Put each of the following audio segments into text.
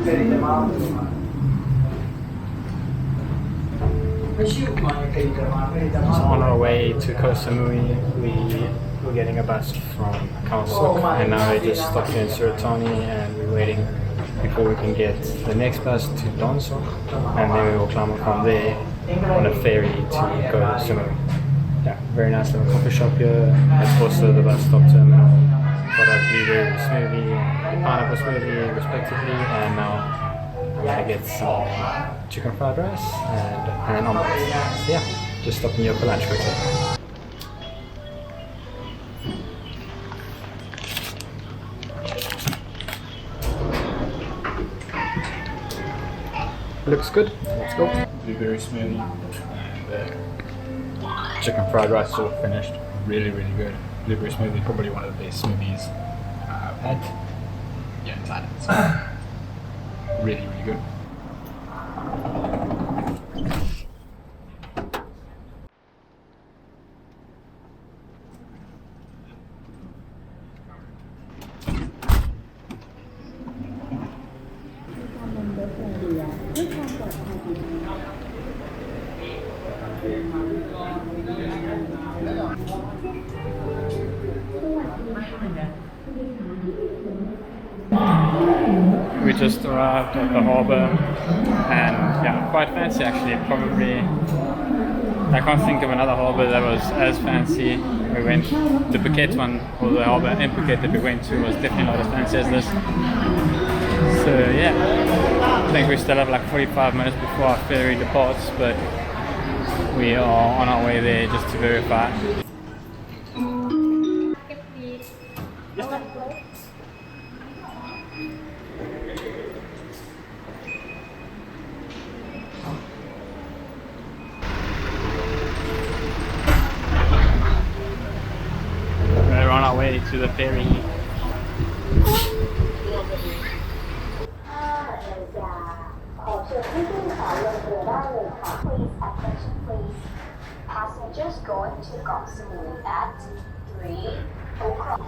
So on our way to Koh Samui, we're getting a bus from Khao Sok, and now we're just stopping in Serene and we're waiting before we can get the next bus to Khao Sok, and then we will climb from there on a ferry to Koh Samui. Yeah, very nice little coffee shop here. That's also the bus stop terminal. Got a blueberry smoothie and pineapple smoothie respectively, and now I'm gonna get some chicken fried rice and an omelette. So yeah, just stopping here for lunch quickly. Looks good. Let's go. Blueberry smoothie and chicken fried rice is all finished. Really, really good. Blueberry smoothie, probably one of the best smoothies I've had. Yeah, in Thailand. So really, really good. We just arrived at the harbour, and yeah, quite fancy actually. Probably, I can't think of another harbour that was as fancy. We went, the Phuket one, or the harbour in Phuket that we went to was definitely not as fancy as this. So yeah, I think we still have like 45 minutes before our ferry departs, but we are on our way there just to verify. We're on our way to the ferry. Passengers going to Koh Samui at 3 o'clock.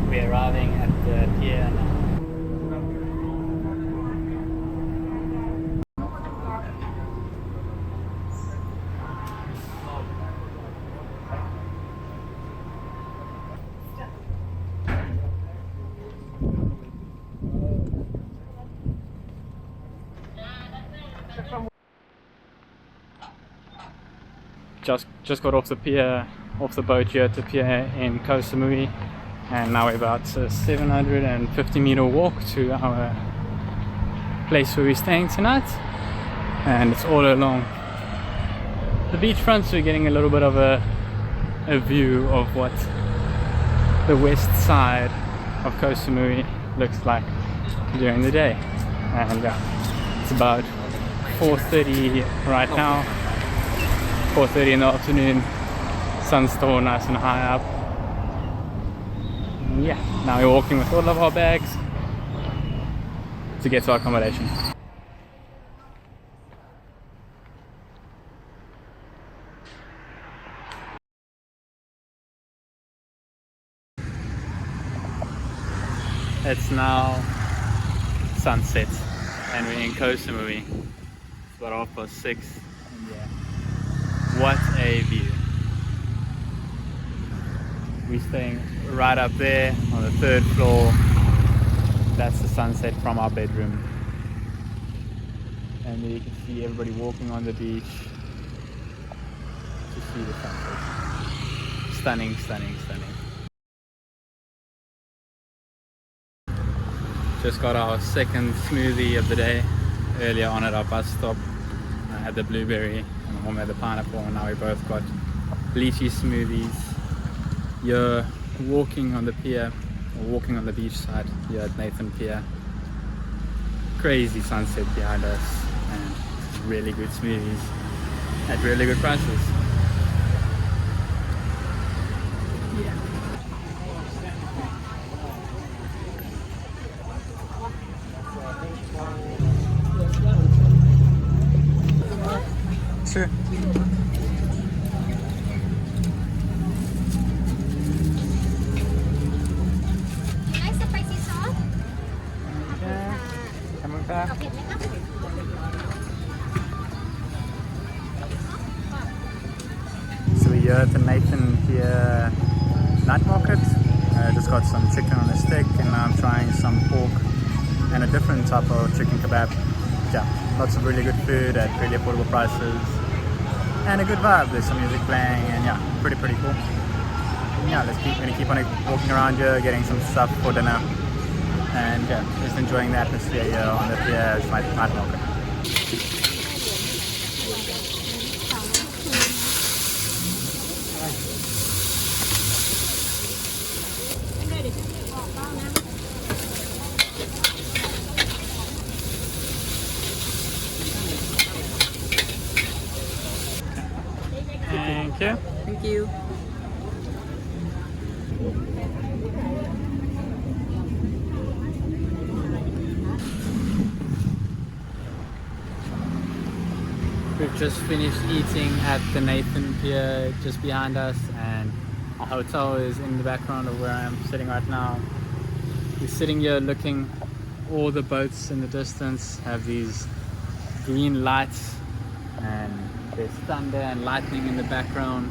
We're arriving at the pier now. Just got off the pier, off the boat here at the pier in Koh Samui, and now we're about a 750 meter walk to our place where we're staying tonight, and it's all along the beachfront, so we're getting a little bit of a view of what the west side of Koh Samui looks like during the day. And yeah, it's about 4:30 right now, 4:30 in the afternoon. Sun's still nice and high up. And yeah, now we're walking with all of our bags to get to our accommodation. It's now sunset and we're in Koh Samui. It's about 6:30, and yeah, what a view. We're staying right up there on the 3rd floor. That's the sunset from our bedroom. And there you can see everybody walking on the beach to see the sunset. Stunning, stunning, stunning. Just got our second smoothie of the day earlier on at our bus stop. I had the blueberry and Mom had the pineapple, and now we both got lychee smoothies. You're walking on the pier, or walking on the beach side here at Nathon Pier. Crazy sunset behind us, and really good smoothies at really good prices. Yeah. So we're here at the Nathon Pier Night Market. Just got some chicken on a stick, and now I'm trying some pork and a different type of chicken kebab. Yeah, lots of really good food at really affordable prices and a good vibe. There's some music playing, and yeah, pretty cool. Yeah, gonna keep on walking around here, getting some stuff for dinner, and yeah, just enjoying the atmosphere here on the pier night market. Thank you. Thank you. We've just finished eating at the Nathon Pier just behind us, and our hotel is in the background of where I am sitting right now. We're sitting here looking, all the boats in the distance have these green lights, and there's thunder and lightning in the background.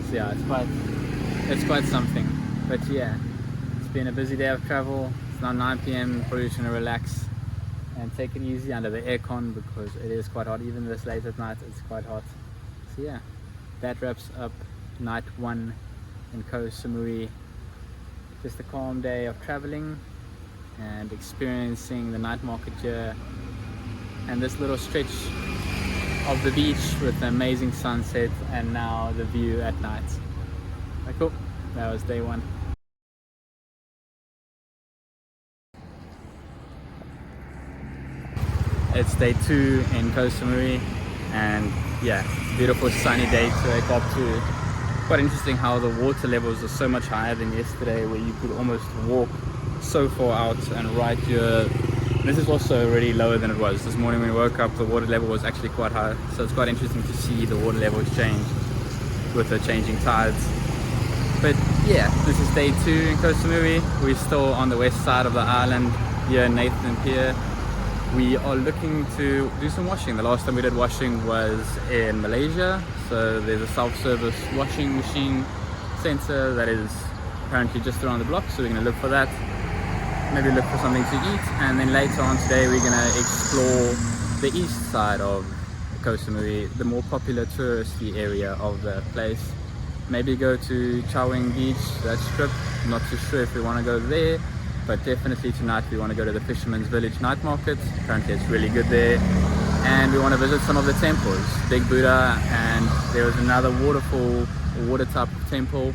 So yeah, it's quite something. But yeah, it's been a busy day of travel. It's now 9 p.m. Probably just gonna relax and take it easy under the aircon because it is quite hot. Even this late at night, it's quite hot. So yeah, that wraps up night 1 in Koh Samui. Just a calm day of traveling and experiencing the night market here and this little stretch of the beach with the amazing sunset, and now the view at night. Cool. That was day 1. It's day 2 in Koh Samui, and yeah, beautiful sunny day to wake up to. Quite interesting how the water levels are so much higher than yesterday, where you could almost walk so far out, and right here, this is also already lower than it was. This morning when we woke up, the water level was actually quite high, so it's quite interesting to see the water levels change with the changing tides. But yeah, this is day 2 in Koh Samui. We're still on the west side of the island here in Nathon Pier. We are looking to do some washing. The last time we did washing was in Malaysia, so there's a self-service washing machine center that is apparently just around the block, so we're going to look for that, maybe look for something to eat, and then later on today we're going to explore the east side of Koh Samui, the more popular touristy area of the place. Maybe go to Chaweng Beach, that strip. I'm not too sure if we want to go there, but definitely tonight we want to go to the Fisherman's Village Night Market. Apparently it's really good there, and we want to visit some of the temples, Big Buddha, and there was another waterfall, or water type temple.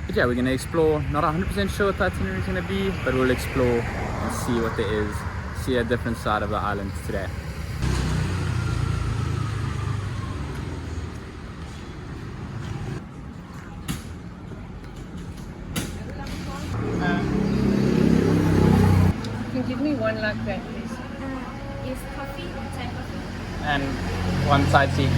But yeah, we're going to explore. Not 100% sure what the itinerary is going to be, but we'll explore and see what there is, see a different side of the island today. Give me one like that, please. Is coffee, Thai coffee? And one side tea.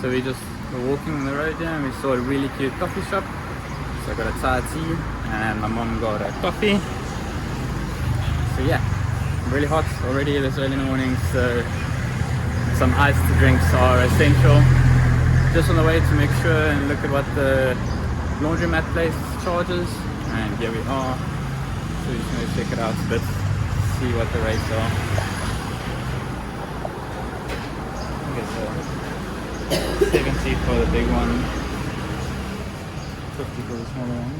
So we just were walking on the road here and we saw a really cute coffee shop. So I got a Thai tea and my mom got a coffee. So yeah, really hot already this early in the morning, so some iced drinks are essential. Just on the way to make sure and look at what the laundromat place charges, and here we are. So we're just going to check it out a bit, see what the rates are. Okay, so 70 for the big one, 50 for the smaller one.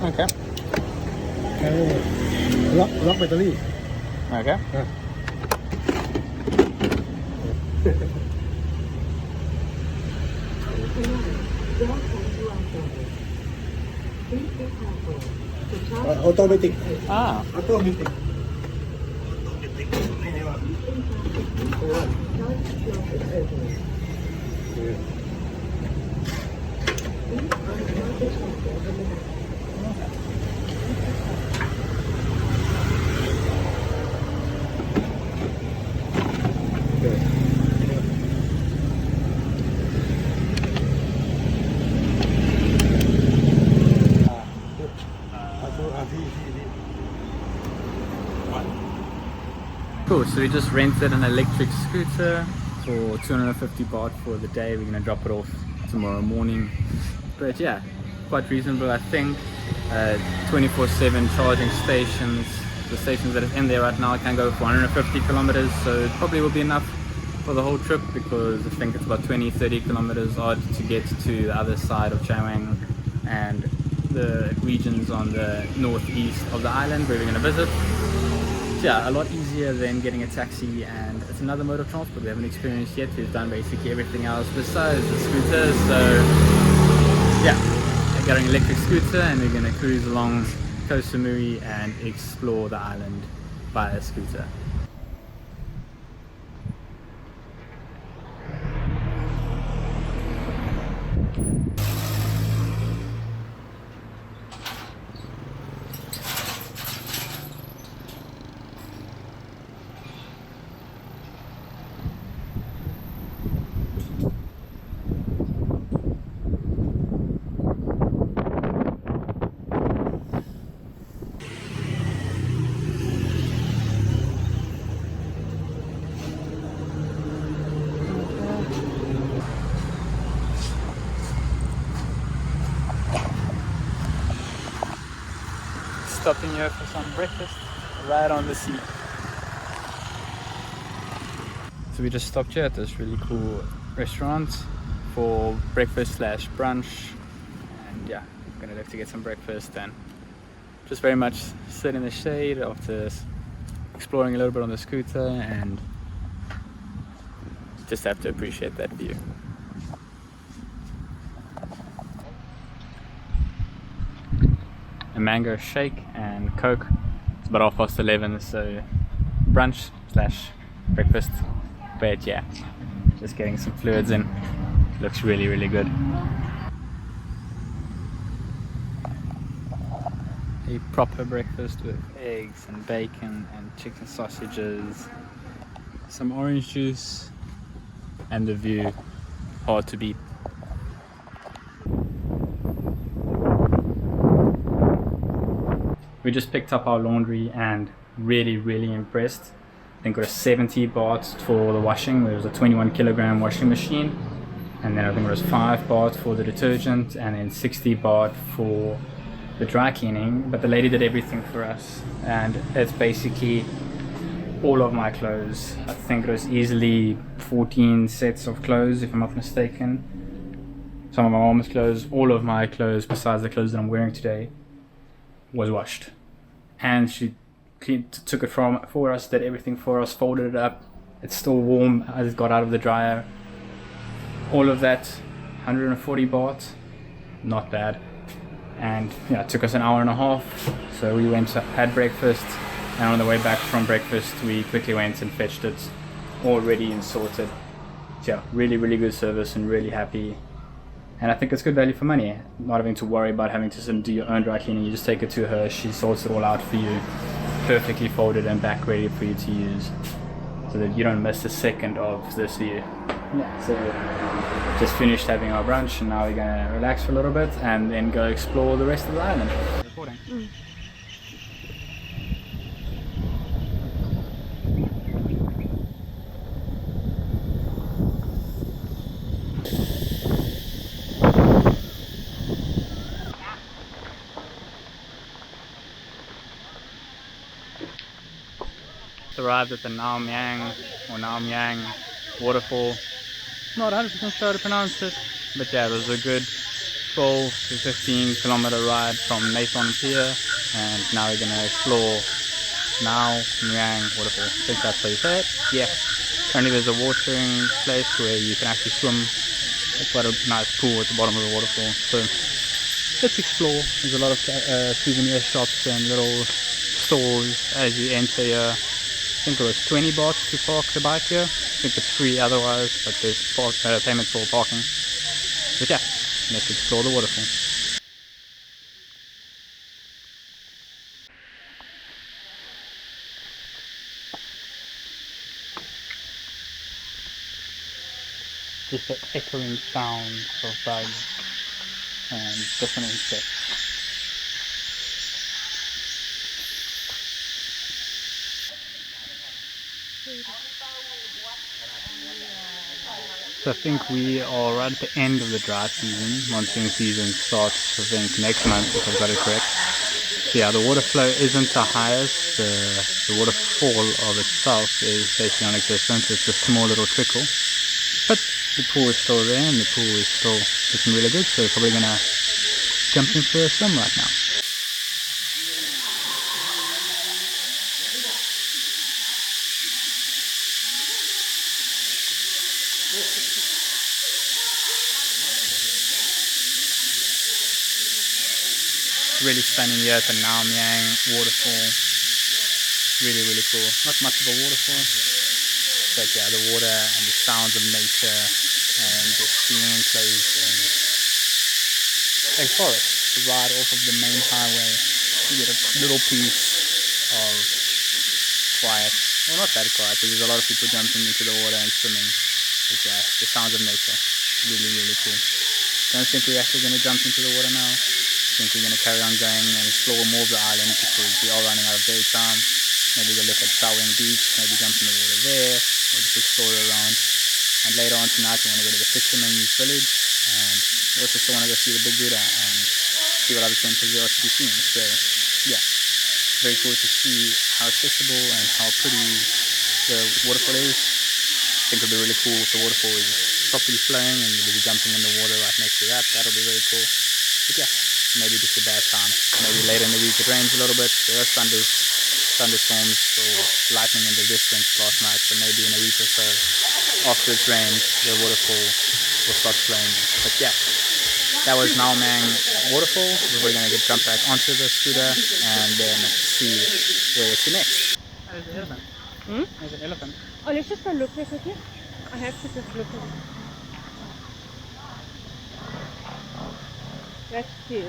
Okay. ล็อกแบตเตอรี่ Okay. automatic Ah. automatic Cool, so we just rented an electric scooter for 250 baht for the day. We're going to drop it off tomorrow morning. But yeah, quite reasonable I think. 24/7 charging stations. The stations that are in there right now can go for 150 kilometers, so it probably will be enough for the whole trip, because I think it's about 20-30 kilometers odd to get to the other side of Chaweng and the regions on the northeast of the island where we're going to visit. Yeah, a lot easier than getting a taxi, and it's another mode of transport we haven't experienced yet. We've done basically everything else besides the scooters, so yeah, I got an electric scooter and we're going to cruise along Koh Samui and explore the island by a scooter. Stopping here for some breakfast right on the sea. So we just stopped here at this really cool restaurant for breakfast slash brunch, and yeah, I'm gonna have to get some breakfast and just very much sit in the shade after exploring a little bit on the scooter, and just have to appreciate that view. A mango shake and Coke. It's about 11:30, so brunch slash breakfast. But yeah, just getting some fluids in. Looks really, really good. A proper breakfast with eggs and bacon and chicken sausages, some orange juice, and the view, hard to beat. We just picked up our laundry and really impressed. I think it was 70 baht for the washing. There was a 21 kilogram washing machine, and then I think it was 5 baht for the detergent, and then 60 baht for the dry cleaning. But the lady did everything for us, and it's basically all of my clothes. I think it was easily 14 sets of clothes if I'm not mistaken. Some of my mom's clothes, all of my clothes besides the clothes that I'm wearing today was washed, and she took it for us, did everything for us, folded it up. It's still warm as it got out of the dryer. All of that, 140 baht, not bad. And yeah, it took us an hour and a half, so we went, had breakfast, and on the way back from breakfast we quickly went and fetched it all ready and sorted. So yeah, really good service and really happy. And I think it's good value for money, not having to worry about having to do your own dry cleaning. You just take it to her, she sorts it all out for you, perfectly folded and back ready for you to use, so that you don't miss a second of this view. Yeah, so just finished having our brunch, and now we're gonna relax for a little bit and then go explore the rest of the island. Recording. Arrived at the Namuang Waterfall. Not 100% sure how to pronounce it, but yeah, it was a good 12 to 15 kilometer ride from Nathon Pier, and now we're gonna explore Namuang Waterfall. I think that's how you say it. Yeah. Currently there's a watering place where you can actually swim. It's quite a nice pool at the bottom of the waterfall. So let's explore. There's a lot of souvenir shops and little stores as you enter here. I think it was 20 baht to park the bike here. I think it's free otherwise, but there's payment for parking. But yeah, let's explore the waterfall. Just the echoing sounds of bugs and different insects. So I think we are right at the end of the dry season. Monsoon season starts, I think, next month, if I've got it correct. So yeah, the water flow isn't the highest. The waterfall of itself is basically non-existent. It's a small little trickle. But the pool is still there, and the pool is still looking really good. So we're probably going to jump in for a swim right now. Really stunning here at the Namuang waterfall. Really cool. Not much of a waterfall, but yeah, the water and the sounds of nature and just being enclosed in a forest right off of the main highway. You get a little piece of quiet. Well, not that quiet, because there's a lot of people jumping into the water and swimming. But yeah, the sounds of nature. Really cool. Don't think we're actually going to jump into the water now. I think we're going to carry on going and explore more of the island because we are running out of daytime. Maybe go look at Namuang beach, maybe jump in the water there, or just explore around. And later on tonight we want to go to the fisherman's village, and we also still want to go see the Big Buddha and see what other temples there are to be seen. So yeah, very cool to see how accessible and how pretty the waterfall is. I think it'll be really cool if the waterfall is properly flowing and we'll be jumping in the water right next to that. That'll be very cool. But yeah, maybe just a bad time. Maybe later in the week it rains a little bit. There are thunderstorms or lightning in the distance last night, so maybe in a week or so after it's rained the waterfall will start flowing. But yeah, that was Namuang waterfall. We're going to jump back onto the scooter and then see where to next. There's an elephant. There's an elephant. Oh, let's just go look there quickly. I have to just look at it. That's cute.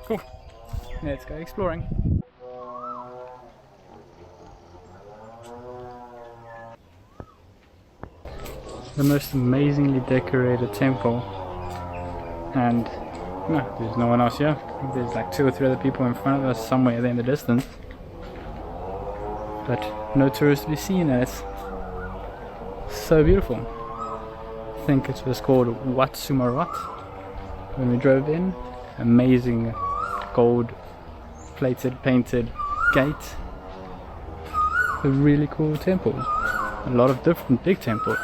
Cool. Let's go exploring. The most amazingly decorated temple, and no, there's no one else here. There's like 2 or 3 other people in front of us somewhere there in the distance, but no tourists to be seen, and it's so beautiful. I think it was called Wat Sumarat when we drove in. Amazing gold plated painted gate. A really cool temple. A lot of different big temples.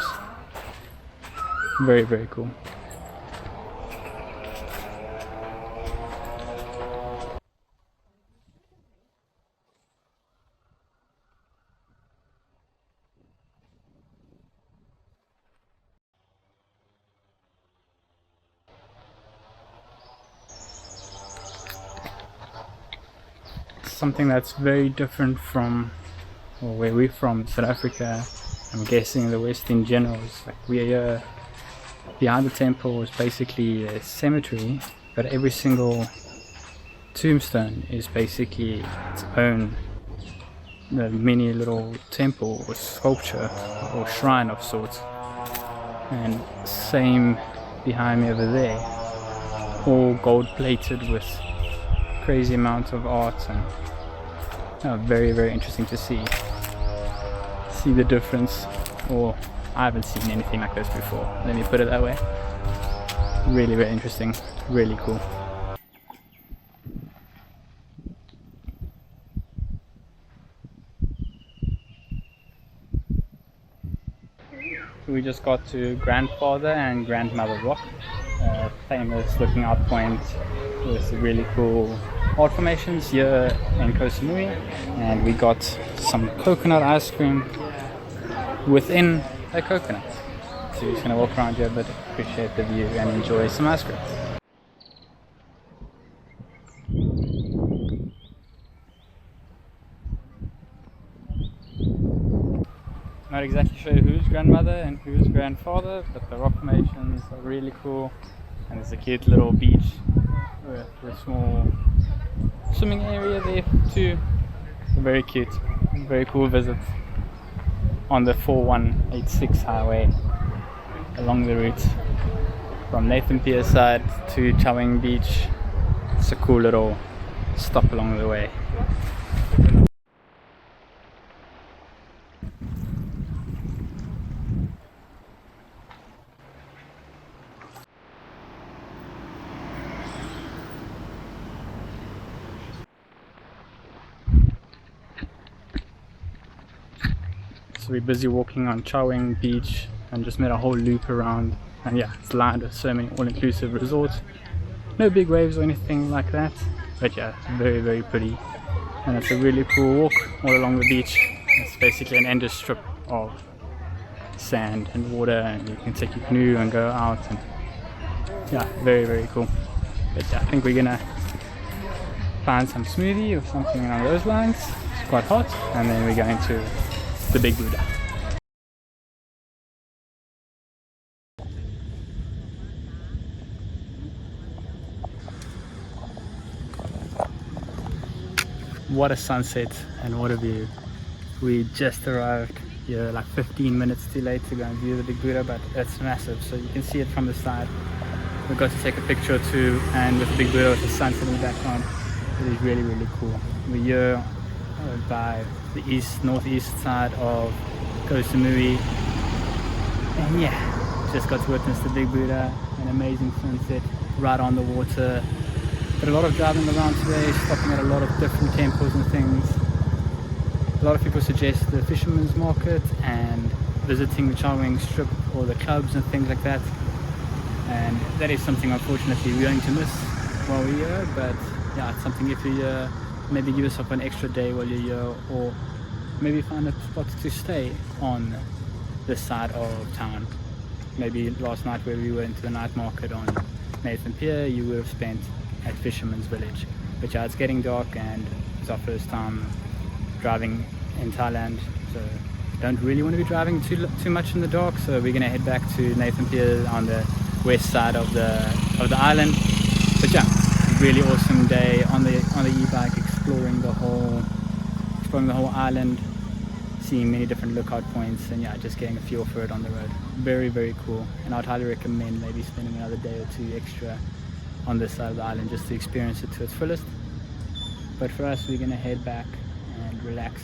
Very cool. Something that's very different from where we're from, South Africa. I'm guessing the West in general is like we're behind the temple is basically a cemetery, but every single tombstone is basically its own mini little temple or sculpture or shrine of sorts. And same behind me over there, all gold plated with crazy amounts of art, and very interesting to see the difference. Or I haven't seen anything like this before, let me put it that way. Really interesting, really cool. So we just got to Grandfather and Grandmother Rock, famous looking out point with really cool art formations here in Koh Samui, and we got some coconut ice cream within a coconut. So we're just gonna walk around here, but appreciate the view and enjoy some ice cream. Not exactly sure whose grandmother and whose grandfather, but the rock formations are really cool, and there's a cute little beach with a small swimming area there too. Very cute, very cool visit on the 4186 highway along the route from Nathon Pier side to Namuang Beach. It's a cool little stop along the way. So we're busy walking on Namuang Beach and just made a whole loop around, and yeah, it's lined with so many all-inclusive resorts. No big waves or anything like that, but yeah, very very pretty, and it's a really cool walk all along the beach. It's basically an endless strip of sand and water, and you can take your canoe and go out, and yeah, very very cool. But yeah, I think we're gonna find some smoothie or something along those lines. It's quite hot, and then we're going to the Big Buddha. What a sunset and what a view. We just arrived here like 15 minutes too late to go and view the Big Buddha, but it's massive, so you can see it from the side. We got to take a picture or two, and with the Big Buddha with the sunset in the background, it is really really cool. We're here by the northeast side of Koh Samui, and yeah, just got to witness the Big Buddha, an amazing sunset right on the water. Did a lot of driving around today, stopping at a lot of different temples and things. A lot of people suggest the fisherman's market and visiting the Namuang strip or the clubs and things like that, and that is something unfortunately we're going to miss while we're here. But yeah, it's something if you're maybe give yourself an extra day while you're here, or maybe find a spot to stay on this side of town. Maybe last night where we went to the night market on Nathon Pier, you would have spent at Fisherman's Village. But yeah, it's getting dark, and it's our first time driving in Thailand, so don't really want to be driving too much in the dark. So we're gonna head back to Nathon Pier on the west side of the island. But yeah, really awesome day on the e-bike, exploring the whole island, seeing many different lookout points, and yeah, just getting a feel for it on the road. Very very cool, and I'd highly recommend maybe spending another day or two extra on this side of the island just to experience it to its fullest. But for us, we're gonna head back and relax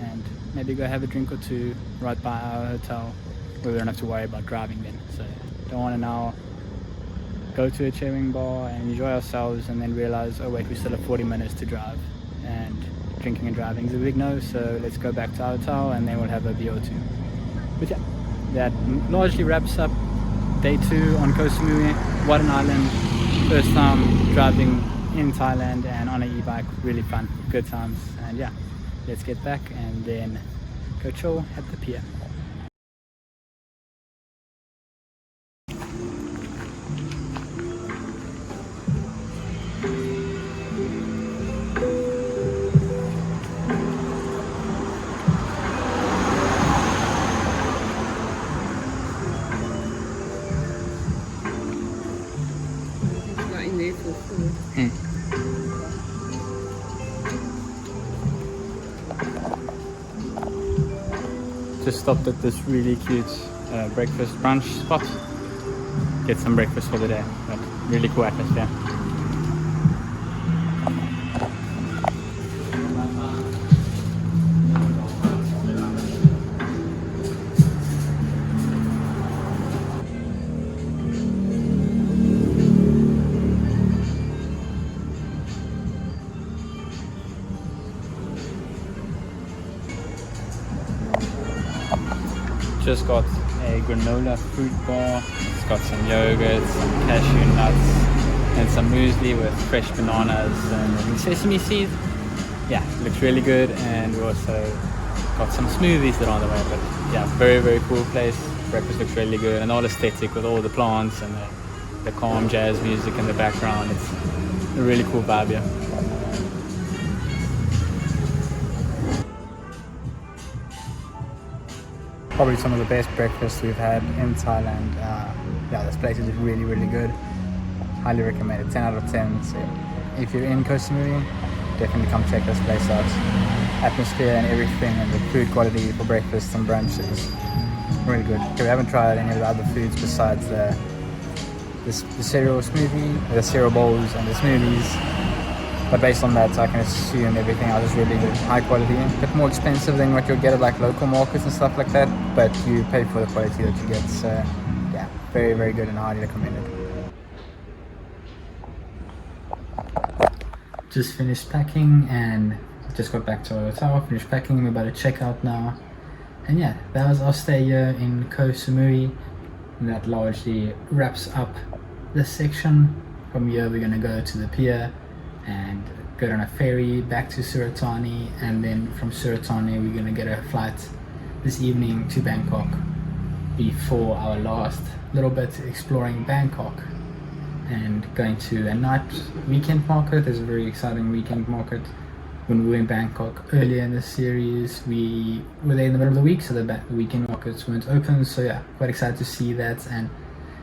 and maybe go have a drink or two right by our hotel, where we don't have to worry about driving then. So don't want to now go to a chewing bar and enjoy ourselves and then realize, oh wait, we still have 40 minutes to drive, and drinking and driving is a big no. So let's go back to our hotel and then we'll have a beer or two. But yeah, that largely wraps up day 2 on Koh Samui. What an island. First time driving in Thailand and on an e-bike, really fun, good times. And yeah, let's get back and then go chill at the pier. Just stopped at this really cute breakfast brunch spot. Get some breakfast for the day, but really cool atmosphere. Just got a granola fruit bar. It's got some yogurt, some cashew nuts, and some muesli with fresh bananas and sesame seeds. Yeah, looks really good. And we also got some smoothies that are on the way. But yeah, very, very cool place. Breakfast looks really good, and all aesthetic with all the plants and the calm jazz music in the background. It's a really cool vibe here. Probably some of the best breakfasts we've had in Thailand. Yeah, this place is really, really good. Highly recommend it, 10 out of 10. So if you're in Koh Samui, definitely come check this place out. Atmosphere and everything, and the food quality for breakfast and brunch is really good. Okay, we haven't tried any of the other foods besides the cereal smoothie, the cereal bowls and the smoothies. But based on that, I can assume everything else is really good, high quality. A bit more expensive than what you'll get at like local markets and stuff like that, but you pay for the quality that you get. So yeah, very, very good and highly recommended. Just finished packing and just got back to our hotel, finished packing. We're about to check out now. And yeah, that was our stay here in Koh Samui. And that largely wraps up this section. From here we're gonna go to the pier and go on a ferry back to Suratani, and then from Suratani we're gonna get a flight this evening to Bangkok before our last little bit exploring Bangkok and going to a night weekend market. There's a very exciting weekend market. When we were in Bangkok earlier in this series, we were there in the middle of the week, so the weekend markets weren't open. So yeah, quite excited to see that and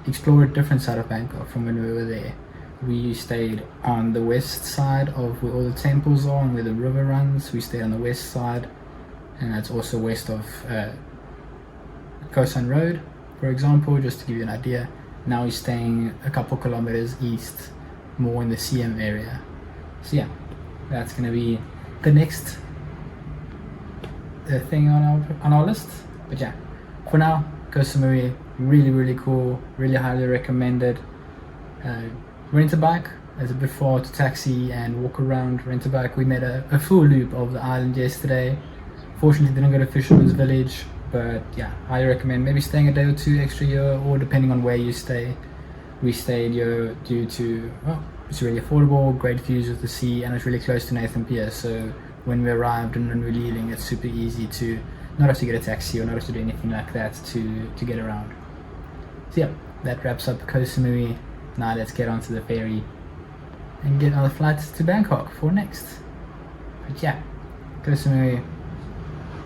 explore a different side of Bangkok from when we were there. We stayed on the west side of where all the temples are and where the river runs. We stayed on the west side, and that's also west of Koh San Road, for example, just to give you an idea. Now we're staying a couple kilometers east, more in the CM area. So yeah, that's going to be the next thing on our list. But yeah, for now, Koh Samui, really, really cool, really highly recommended. Rent a bike, it's a bit far to taxi and walk around. Rent a bike. We made a full loop of the island yesterday. Fortunately didn't go to Fisherman's Village, but yeah, I recommend maybe staying a day or two extra here, or depending on where you stay. We stayed here due to, well, it's really affordable, great views of the sea, and it's really close to Nathon Pier. So when we arrived and when we're leaving, it's super easy to not have to get a taxi or not have to do anything like that to get around. So yeah, that wraps up Koh Samui. Now let's get onto the ferry and get on the flight to Bangkok for next. But yeah, Koh Samui,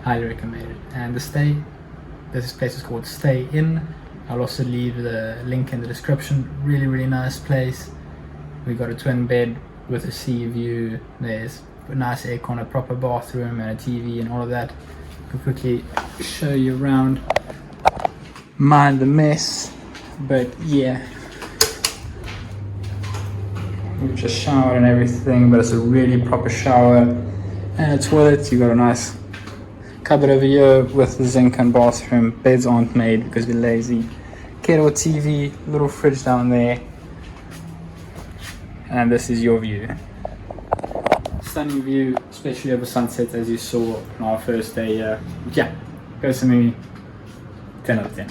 highly recommended. And the stay, this place is called Stay Inn. I'll also leave the link in the description. Really, really nice place. We got a twin bed with a sea view. There's a nice aircon, a proper bathroom and a TV and all of that. I'll quickly show you around. Mind the mess, but yeah. We just showered and everything, but it's a really proper shower and a toilet. You got a nice cupboard over here with the zinc and bathroom. Beds aren't made because we're lazy. Kettle, TV, little fridge down there, and this is your view. Stunning view, especially over sunset, as you saw on our first day here. Yeah, Koh Samui, 10 out of 10.